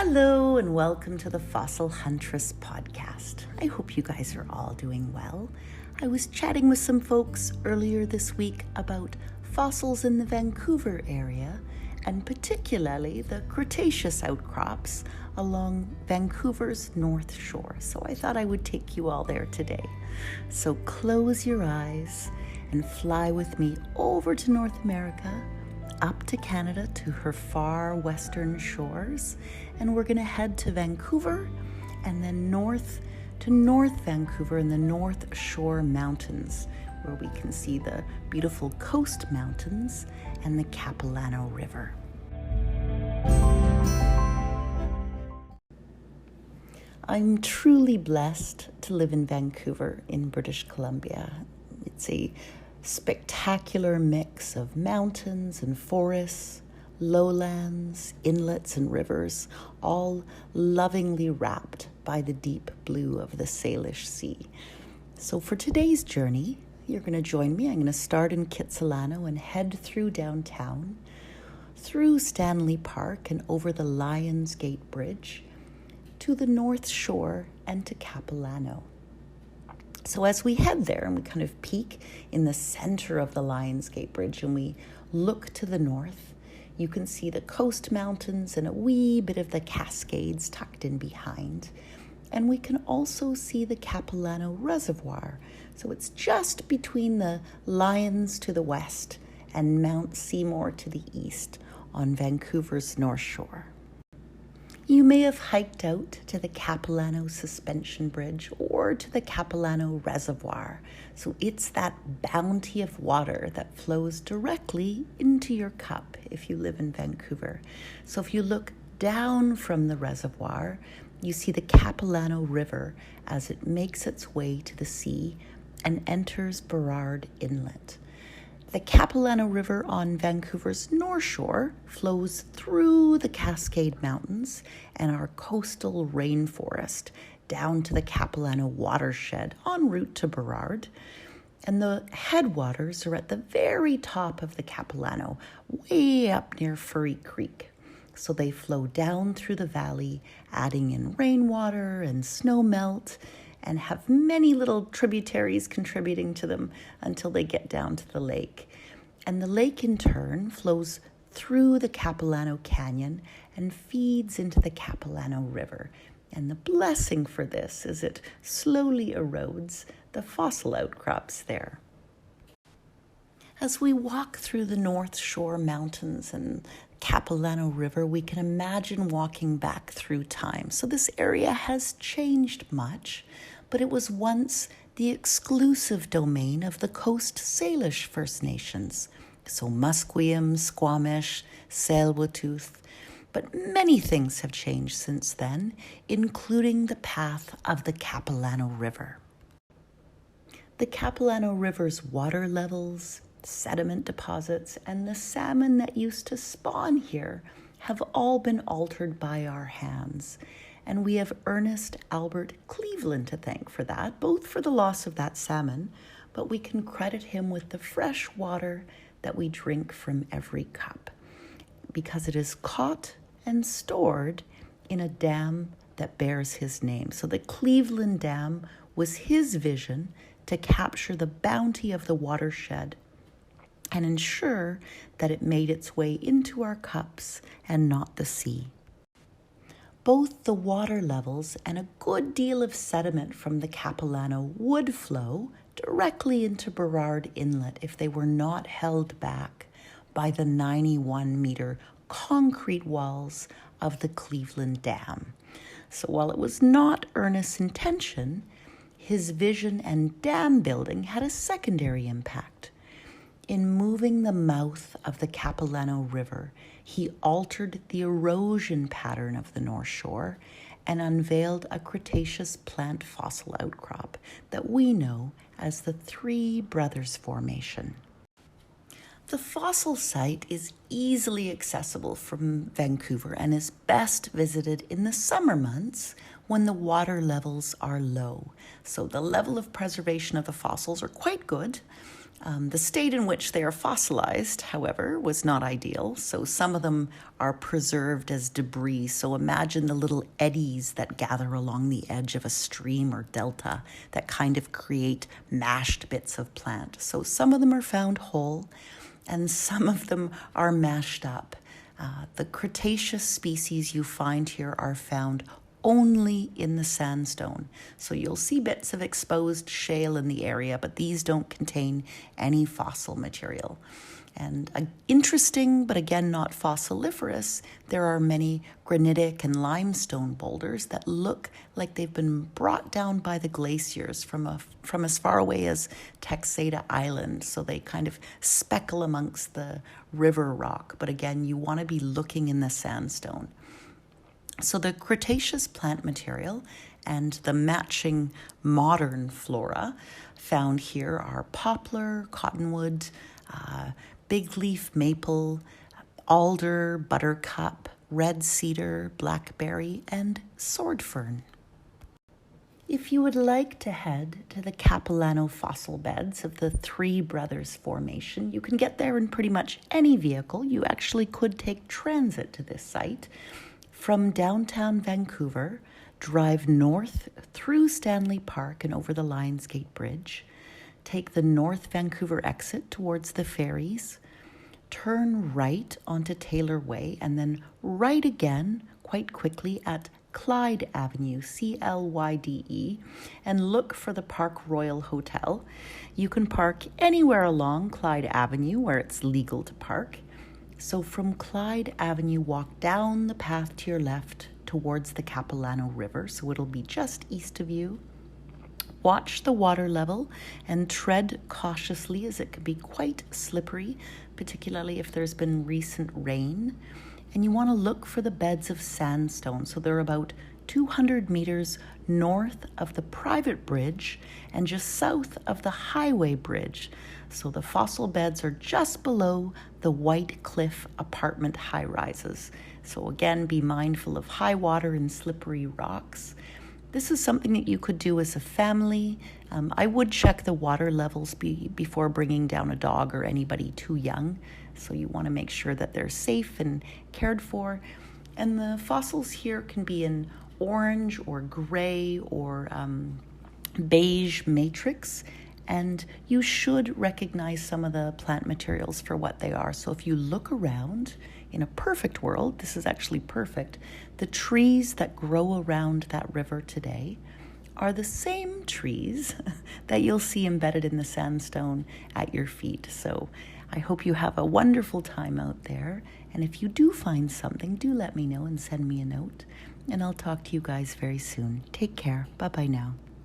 Hello and welcome to the Fossil Huntress podcast. I hope you guys are all doing well. I was chatting with some folks earlier this week about fossils in the Vancouver area and particularly the Cretaceous outcrops along Vancouver's North Shore. So I thought I would take you all there today. So close your eyes and fly with me over to North America, up to Canada to her far western shores, and we're going to head to Vancouver and then north to North Vancouver in the North Shore Mountains, where we can see the beautiful coast mountains and the Capilano River. I'm truly blessed to live in Vancouver in British Columbia. It's a spectacular mix of mountains and forests, lowlands, inlets and rivers, all lovingly wrapped by the deep blue of the Salish Sea. So for today's journey, you're going to join me. I'm going to start in Kitsilano and head through downtown, through Stanley Park and over the Lions Gate Bridge to the North Shore and to Capilano. So as we head there and we kind of peak in the center of the Lions Gate Bridge and we look to the north, you can see the coast mountains and a wee bit of the Cascades tucked in behind. And we can also see the Capilano Reservoir. So it's just between the Lions to the west and Mount Seymour to the east on Vancouver's North Shore. You may have hiked out to the Capilano Suspension Bridge or to the Capilano Reservoir. So it's that bounty of water that flows directly into your cup if you live in Vancouver. So if you look down from the reservoir, you see the Capilano River as it makes its way to the sea and enters Burrard Inlet. The Capilano River on Vancouver's North Shore flows through the Cascade Mountains and our coastal rainforest down to the Capilano watershed en route to Burrard. And the headwaters are at the very top of the Capilano, way up near Furry Creek. So they flow down through the valley, adding in rainwater and snowmelt, and have many little tributaries contributing to them until they get down to the lake. And the lake in turn flows through the Capilano Canyon and feeds into the Capilano River. And the blessing for this is it slowly erodes the fossil outcrops there. As we walk through the North Shore Mountains and Capilano River, we can imagine walking back through time. So this area has changed much, but it was once the exclusive domain of the Coast Salish First Nations. So Musqueam, Squamish, Tsleil-Waututh. But many things have changed since then, including the path of the Capilano River. The Capilano River's water levels, sediment deposits, and the salmon that used to spawn here have all been altered by our hands. And we have Ernest Albert Cleveland to thank for that, both for the loss of that salmon, but we can credit him with the fresh water that we drink from every cup, because it is caught and stored in a dam that bears his name. So the Cleveland Dam was his vision to capture the bounty of the watershed and ensure that it made its way into our cups and not the sea. Both the water levels and a good deal of sediment from the Capilano would flow directly into Burrard Inlet if they were not held back by the 91-meter concrete walls of the Cleveland Dam. So while it was not Ernest's intention, his vision and dam building had a secondary impact. In moving the mouth of the Capilano River, he altered the erosion pattern of the North Shore and unveiled a Cretaceous plant fossil outcrop that we know as the Three Brothers Formation. The fossil site is easily accessible from Vancouver and is best visited in the summer months when the water levels are low. So the level of preservation of the fossils are quite good. The state in which they are fossilized, however, was not ideal, so some of them are preserved as debris. So imagine the little eddies that gather along the edge of a stream or delta that kind of create mashed bits of plant. So some of them are found whole, and some of them are mashed up. The Cretaceous species you find here are found only in the sandstone. So you'll see bits of exposed shale in the area, but these don't contain any fossil material. And interesting, but again not fossiliferous, there are many granitic and limestone boulders that look like they've been brought down by the glaciers from as far away as Texada Island. So they kind of speckle amongst the river rock. But again, you want to be looking in the sandstone. So the Cretaceous plant material and the matching modern flora found here are poplar, cottonwood, big leaf maple, alder, buttercup, red cedar, blackberry, and sword fern. If you would like to head to the Capilano fossil beds of the Three Brothers Formation, you can get there in pretty much any vehicle. You actually could take transit to this site. From downtown Vancouver, drive north through Stanley Park and over the Lionsgate Bridge, take the North Vancouver exit towards the ferries, turn right onto Taylor Way, and then right again quite quickly at Clyde Avenue, Clyde, and look for the Park Royal Hotel. You can park anywhere along Clyde Avenue where it's legal to park. So from Clyde Avenue, walk down the path to your left towards the Capilano River, so it'll be just east of you. Watch the water level and tread cautiously as it can be quite slippery, particularly if there's been recent rain. And you want to look for the beds of sandstone. So they're about 200 meters north of the private bridge and just south of the highway bridge. So the fossil beds are just below the White Cliff apartment high-rises. So again, be mindful of high water and slippery rocks. This is something that you could do as a family. I would check the water levels before bringing down a dog or anybody too young. So you want to make sure that they're safe and cared for. And the fossils here can be in orange or gray or beige matrix. And you should recognize some of the plant materials for what they are. So if you look around, in a perfect world, this is actually perfect, the trees that grow around that river today are the same trees that you'll see embedded in the sandstone at your feet. So I hope you have a wonderful time out there. And if you do find something, do let me know and send me a note. And I'll talk to you guys very soon. Take care. Bye-bye now.